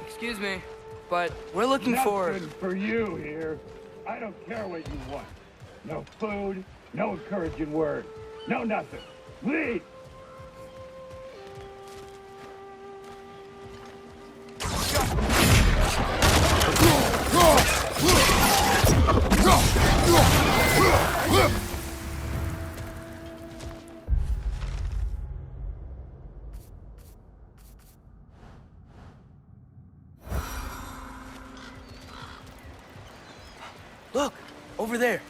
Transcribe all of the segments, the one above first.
Excuse me, but we're looking for... Nothing for you here. I don't care what you want. No food, no encouraging words, no nothing. Leave! Look, over there.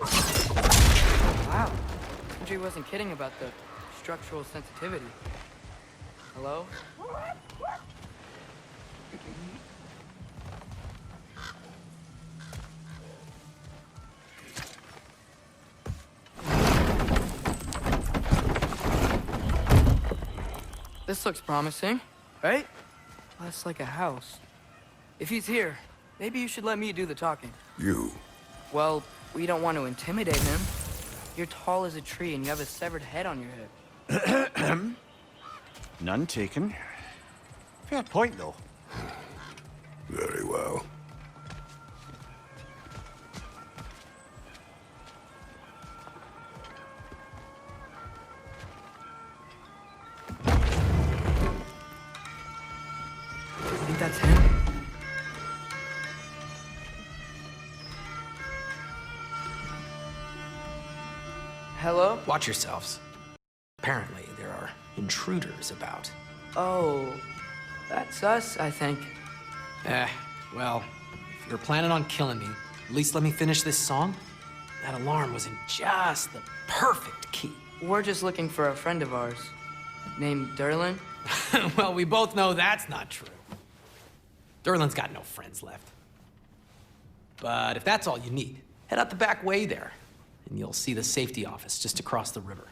Wow, Sindri wasn't kidding about the structural sensitivity. Hello? This looks promising, right? Less like a house. If he's here, maybe you should let me do the talking. You? Well, we don't want to intimidate him. You're tall as a tree and you have a severed head on your head. None taken. Fair point, though. Very well. I think that's him. Hello? Watch yourselves. Apparently, there are intruders about. Oh, that's us, I think. Well, if you're planning on killing me, at least let me finish this song. That alarm was in just the perfect key. We're just looking for a friend of ours, named Derlin. Well, we both know that's not true. Derlin's got no friends left. But if that's all you need, head out the back way there, and you'll see the safety office just across the river.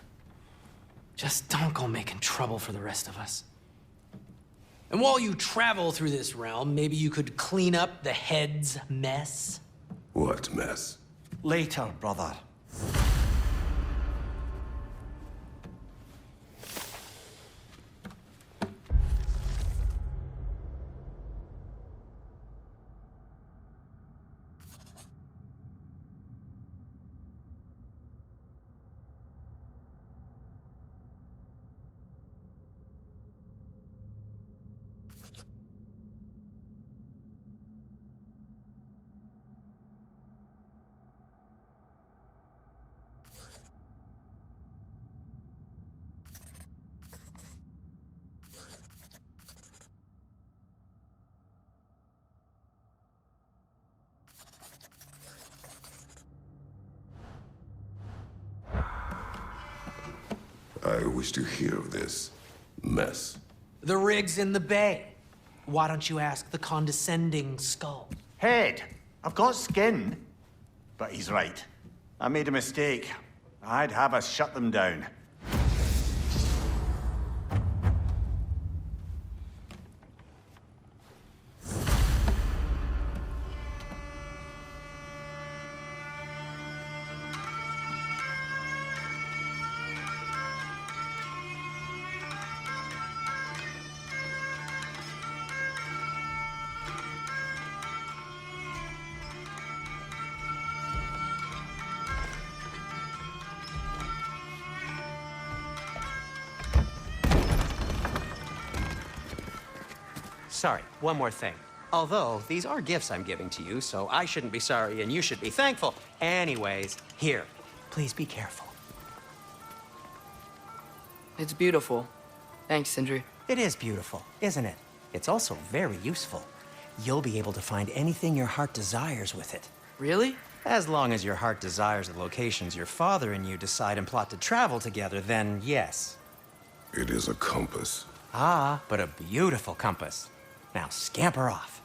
Just don't go making trouble for the rest of us. And while you travel through this realm, maybe you could clean up the head's mess? What mess? Later, brother. I wish to hear of this mess. The rig's in the bay. Why don't you ask the condescending skull? Head. I've got skin. But he's right. I made a mistake. I'd have us shut them down. Sorry, one more thing. Although, these are gifts I'm giving to you, so I shouldn't be sorry and you should be thankful. Anyways, here, please be careful. It's beautiful. Thanks, Sindri. It is beautiful, isn't it? It's also very useful. You'll be able to find anything your heart desires with it. Really? As long as your heart desires the locations your father and you decide and plot to travel together, then yes. It is a compass. Ah, but a beautiful compass. Now scamper off.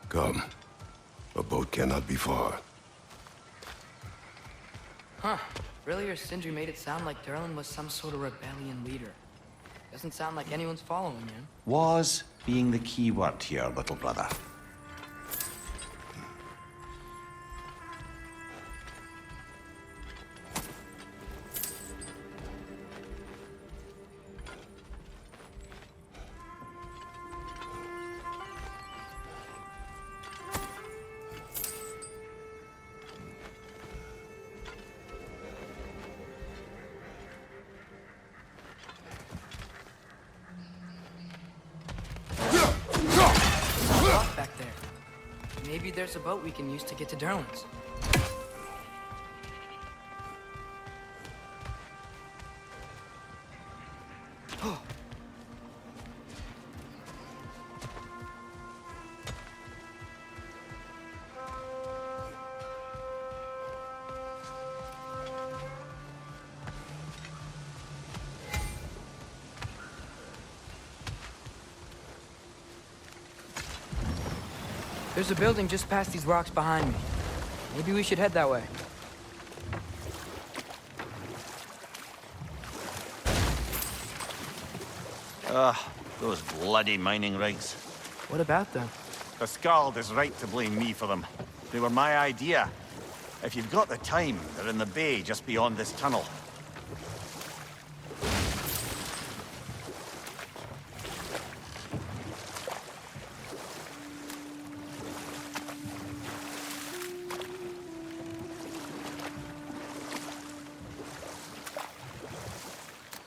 Come. A boat cannot be far. Huh. Earlier, Sindri made it sound like Durlin was some sort of rebellion leader. Doesn't sound like anyone's following him. Was being the key word here, little brother. Back there. Maybe there's a boat we can use to get to Durlin's. There's a building just past these rocks behind me. Maybe we should head that way. Those bloody mining rigs. What about them? The Skald is right to blame me for them. They were my idea. If you've got the time, they're in the bay just beyond this tunnel.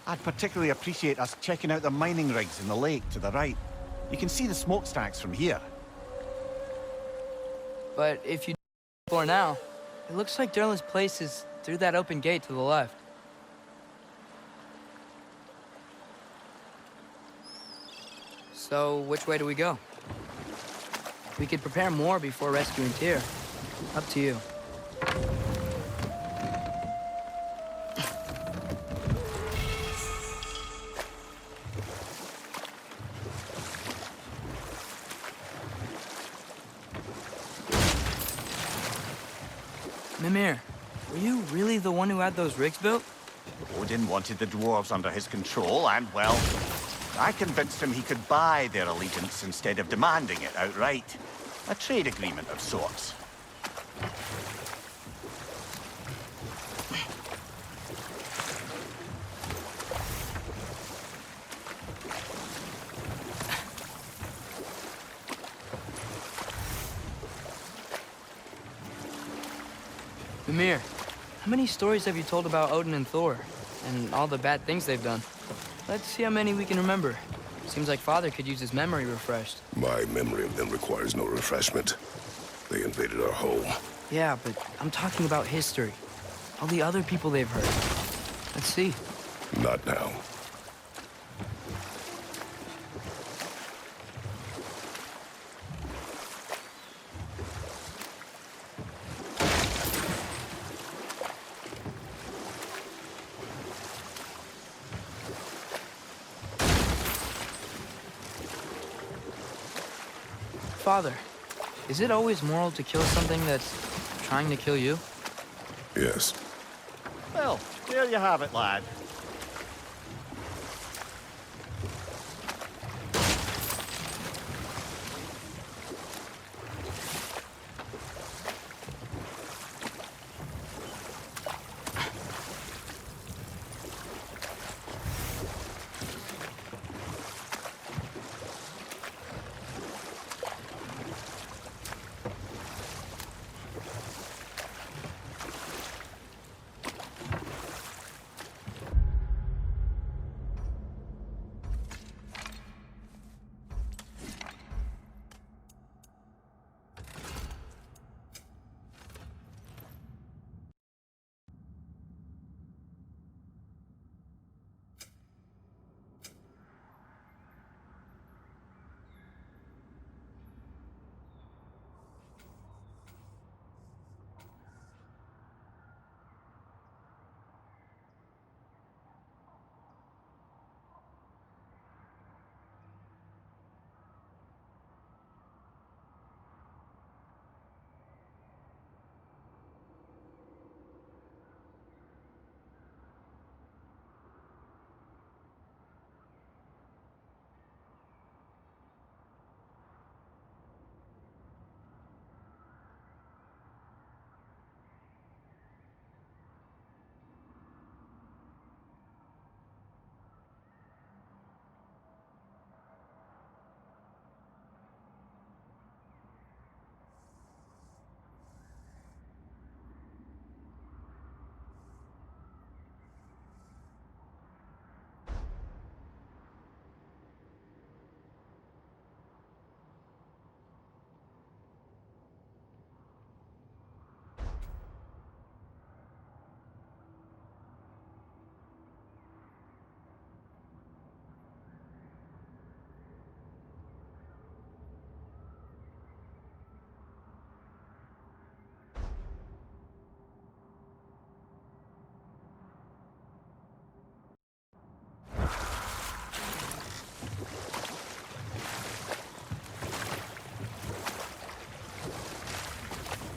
I'd particularly appreciate us checking out the mining rigs in the lake to the right. You can see the smokestacks from here. But if you explore now, it looks like Durlin's place is through that open gate to the left. So, which way do we go? We could prepare more before rescuing Tyr. Up to you. Mimir, were you really the one who had those rigs built? Odin wanted the dwarves under his control, and, well, I convinced him he could buy their allegiance instead of demanding it outright. A trade agreement of sorts. Mimir, How many stories have you told about Odin and Thor? And all the bad things they've done? Let's see how many we can remember. Seems like Father could use his memory refreshed. My memory of them requires no refreshment. They invaded our home. Yeah, but I'm talking about history. All the other people they've hurt. Let's see. Not now. Father, is it always moral to kill something that's trying to kill you? Yes. Well, there you have it, lad.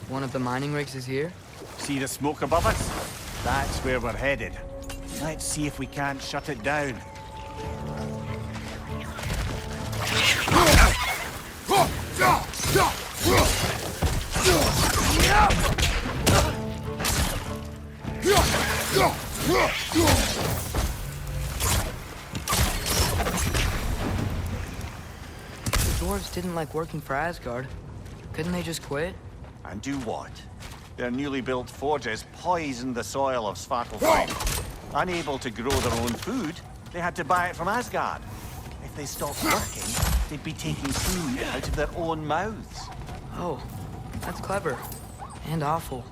One of the mining rigs is here? See the smoke above us? That's where we're headed. Let's see if we can't shut it down. The dwarves didn't like working for Asgard. Couldn't they just quit? And do what? Their newly built forges poisoned the soil of Svartalfheim. Unable to grow their own food, they had to buy it from Asgard. If they stopped working, they'd be taking food out of their own mouths. Oh, that's clever. And awful.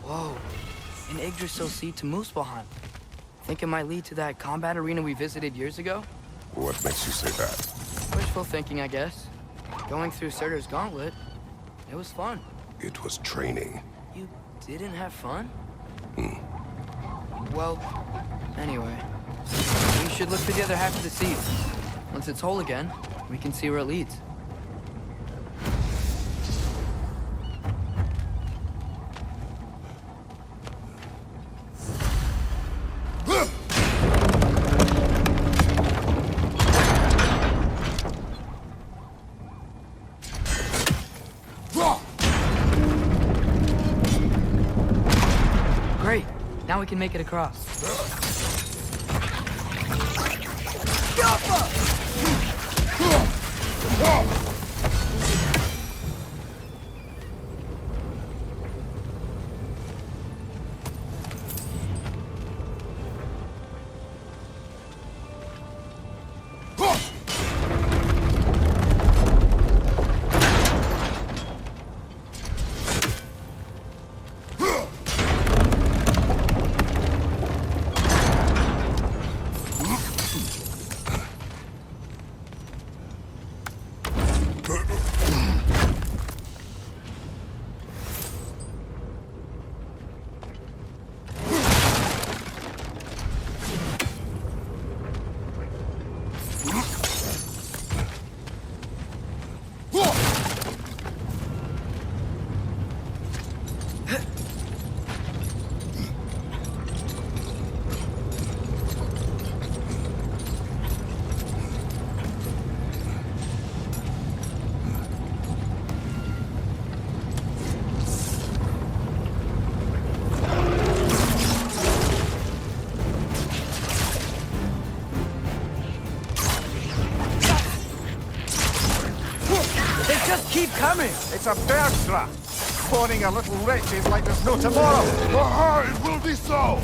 Whoa, an Yggdrasil seed to Muspelheim. Think it might lead to that combat arena we visited years ago? What makes you say that? Wishful thinking, I guess. Going through Surtur's gauntlet, it was fun. It was training. You didn't have fun? Well, anyway. We should look for the other half of the seed. Once it's whole again, we can see where it leads. Great. Now we can make it across. Keep coming! It's a bird trap. Spawning a little wretches like there's no tomorrow. It will be so!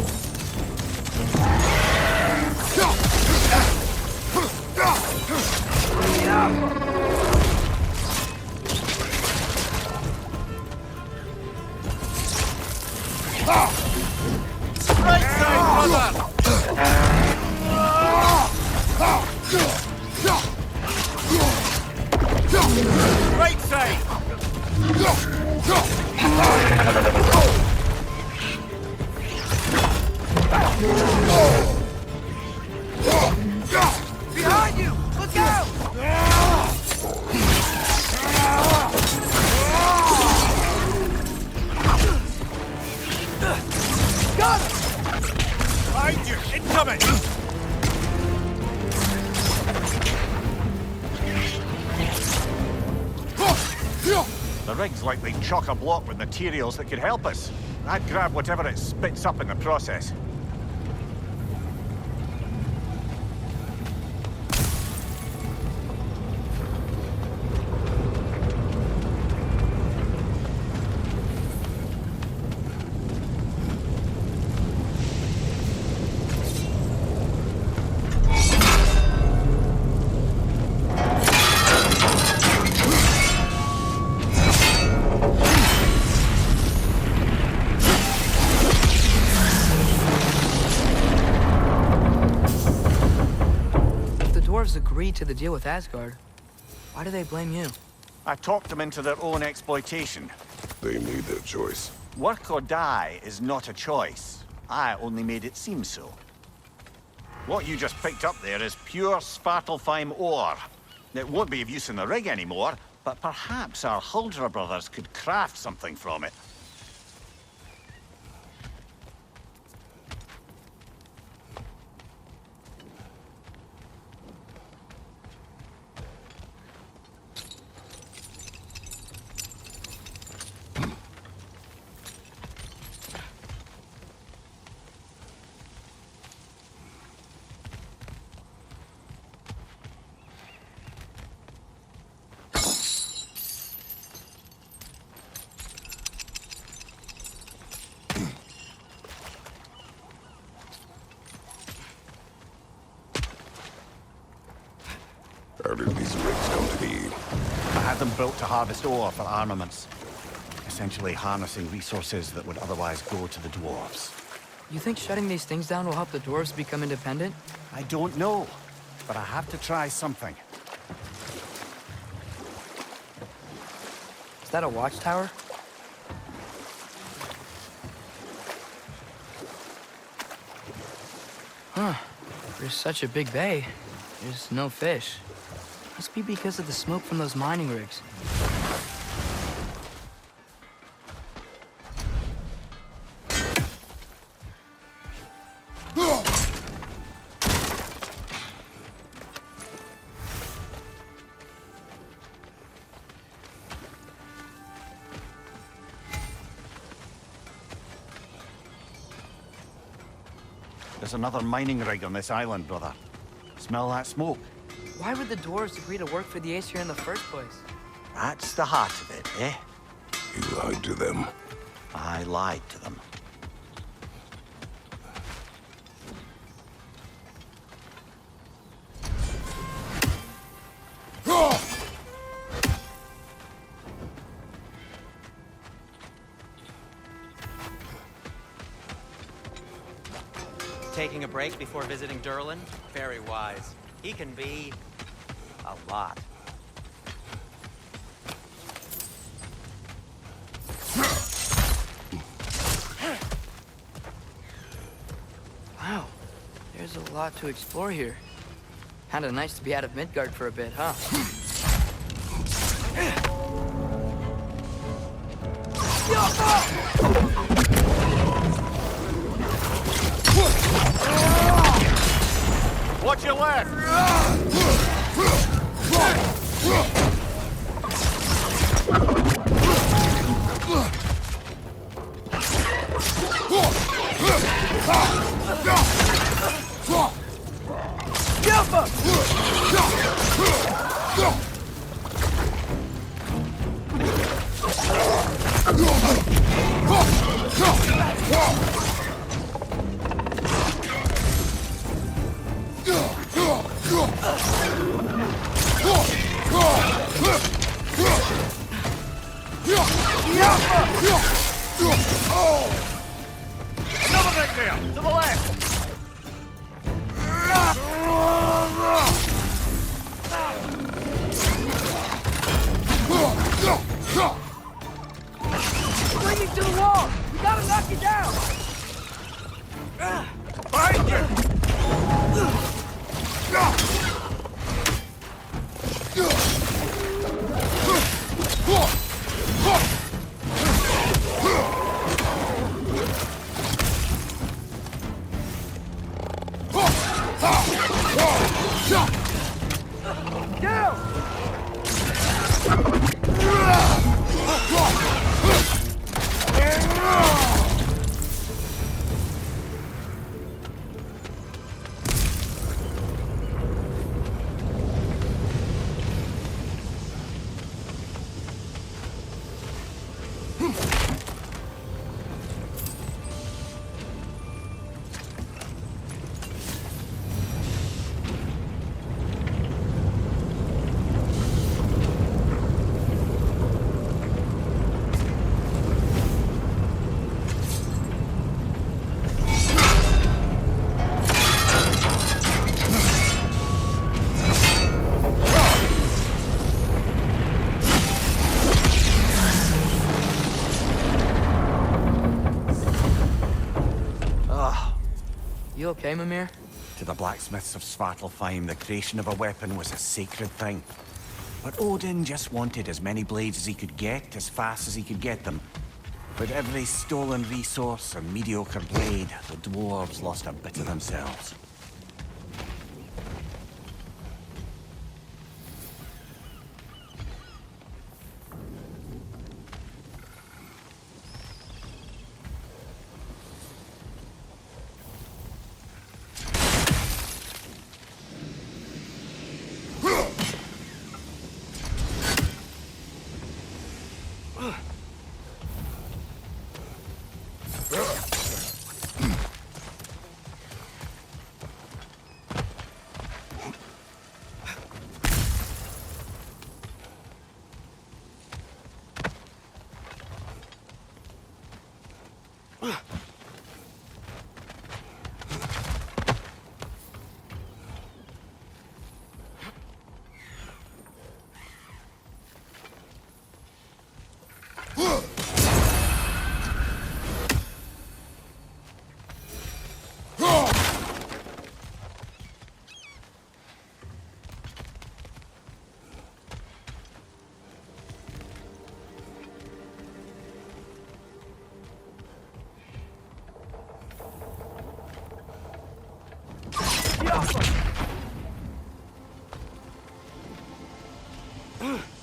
Right side, brother! Right side! Behind you! Look out! Got him! Behind you! Incoming! The rig's likely chock-a-block with materials that could help us. I'd grab whatever it spits up in the process. Agreed to the deal with Asgard. Why do they blame you? I talked them into their own exploitation. They made their choice. Work or die is not a choice. I only made it seem so. What you just picked up there is pure Svartalfheim ore. It won't be of use in the rig anymore, but perhaps our Huldra brothers could craft something from it. How did these rigs come to be? I had them built to harvest ore for armaments. Essentially harnessing resources that would otherwise go to the dwarves. You think shutting these things down will help the dwarves become independent? I don't know, but I have to try something. Is that a watchtower? There's such a big bay. There's no fish. Must be because of the smoke from those mining rigs. There's another mining rig on this island, brother. Smell that smoke? Why would the dwarves agree to work for the Aesir in the first place? That's the heart of it, eh? You lied to them. I lied to them. Taking a break before visiting Durlin? Very wise. He can be a lot. Wow, there's a lot to explore here. Kinda nice to be out of Midgard for a bit, huh? Watch your left! Another rig there! To the left! Bring it to the wall! You gotta knock it down! Behind you! You okay, Mimir? To the blacksmiths of Svartalfheim, the creation of a weapon was a sacred thing. But Odin just wanted as many blades as he could get, as fast as he could get them. With every stolen resource or mediocre blade, the dwarves lost a bit of themselves. Ugh.